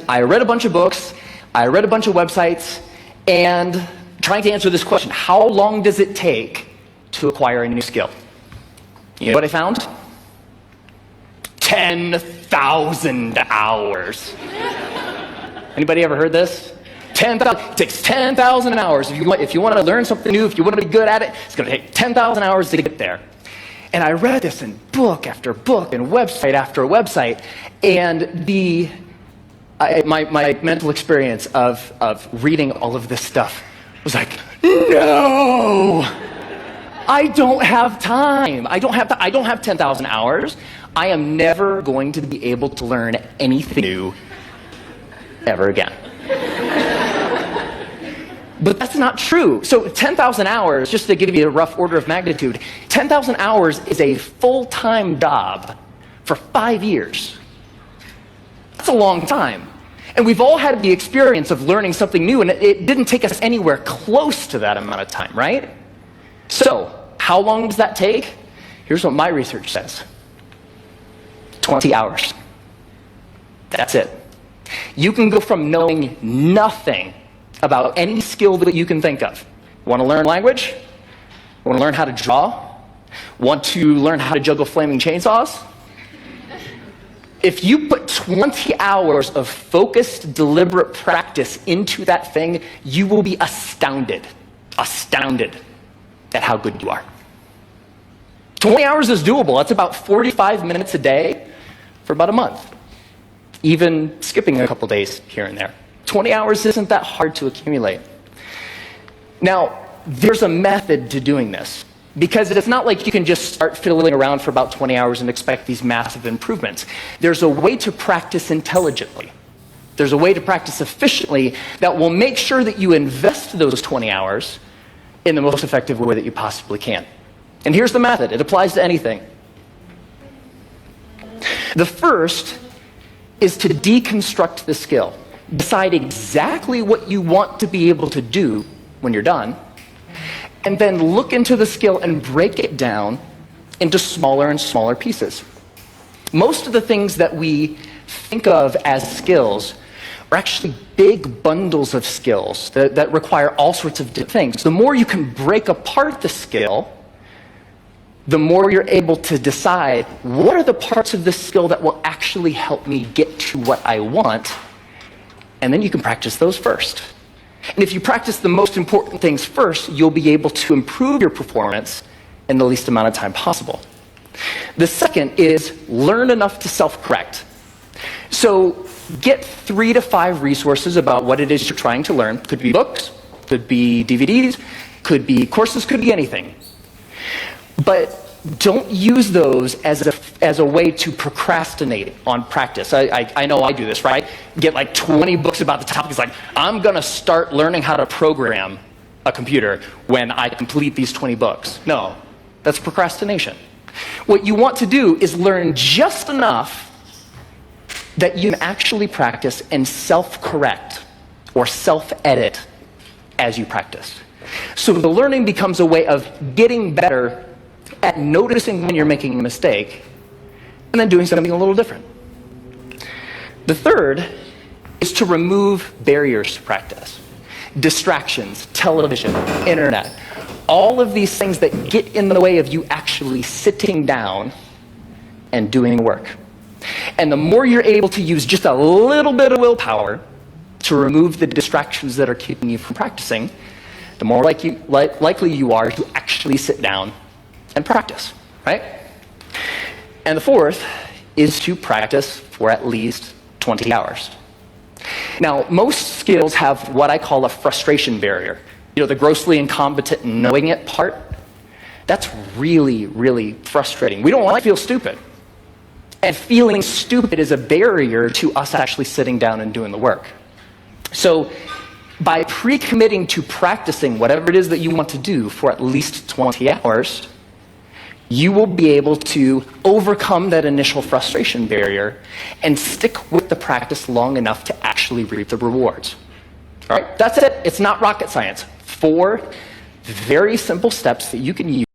I read a bunch of books, I read a bunch of websites, and trying to answer this question, how long does it take to acquire a new skill? You know what I found? 10,000 hours. Anybody ever heard this? 10,000. It takes 10,000 hours. If you want to learn something new, if you want to be good at it, it's going to take 10,000 hours to get there. And I read this in book after book and website after website, and my mental experience of reading all of this stuff was like, no, I don't have time. I don't have 10,000 hours. I am never going to be able to learn anything new ever again. But that's not true. So 10,000 hours, just to give you a rough order of magnitude, 10,000 hours is a full-time job for 5 years. That's a long time. And we've all had the experience of learning something new, and it didn't take us anywhere close to that amount of time, right? So, how long does that take? Here's what my research says. 20 hours. That's it. You can go from knowing nothing about any skill that you can think of. Want to learn language? Want to learn how to draw? Want to learn how to juggle flaming chainsaws? If you put 20 hours of focused, deliberate practice into that thing, you will be astounded at how good you are. 20 hours is doable. That's about 45 minutes a day for about a month, even skipping a couple days here and there. 20 hours isn't that hard to accumulate. Now, there's a method to doing this, because it's not like you can just start fiddling around for about 20 hours and expect these massive improvements. There's a way to practice intelligently. There's a way to practice efficiently that will make sure that you invest those 20 hours in the most effective way that you possibly can. And here's the method. It applies to anything. The first is to deconstruct the skill. Decide exactly what you want to be able to do when you're done, and then look into the skill and break it down into smaller and smaller pieces. Most of the things that we think of as skills are actually big bundles of skills that require all sorts of different things. The more you can break apart the skill, the more you're able to decide what are the parts of this skill that will actually help me get to what I want, and then you can practice those first. And if you practice the most important things first, you'll be able to improve your performance in the least amount of time possible. The second is learn enough to self-correct. So get 3 to 5 resources about what it is you're trying to learn. Could be books, could be DVDs, could be courses, could be anything. But don't use those as a way to procrastinate on practice. I know I do this, right? Get like 20 books about the topic. It's like, I'm going to start learning how to program a computer when I complete these 20 books. No, that's procrastination. What you want to do is learn just enough that you can actually practice and self-correct or self-edit as you practice. So the learning becomes a way of getting better at noticing when you're making a mistake and then doing something a little different. The third is to remove barriers to practice. Distractions, television, internet, all of these things that get in the way of you actually sitting down and doing the work. And the more you're able to use just a little bit of willpower to remove the distractions that are keeping you from practicing, the more likely you are to actually sit down and practice, right? And the fourth is to practice for at least 20 hours. Now, most skills have what I call a frustration barrier. You know, the grossly incompetent knowing it part, that's really, really frustrating. We don't want to feel stupid. And feeling stupid is a barrier to us actually sitting down and doing the work. So by pre-committing to practicing whatever it is that you want to do for at least 20 hours, you will be able to overcome that initial frustration barrier and stick with the practice long enough to actually reap the rewards. All right, that's it. It's not rocket science. 4 very simple steps that you can use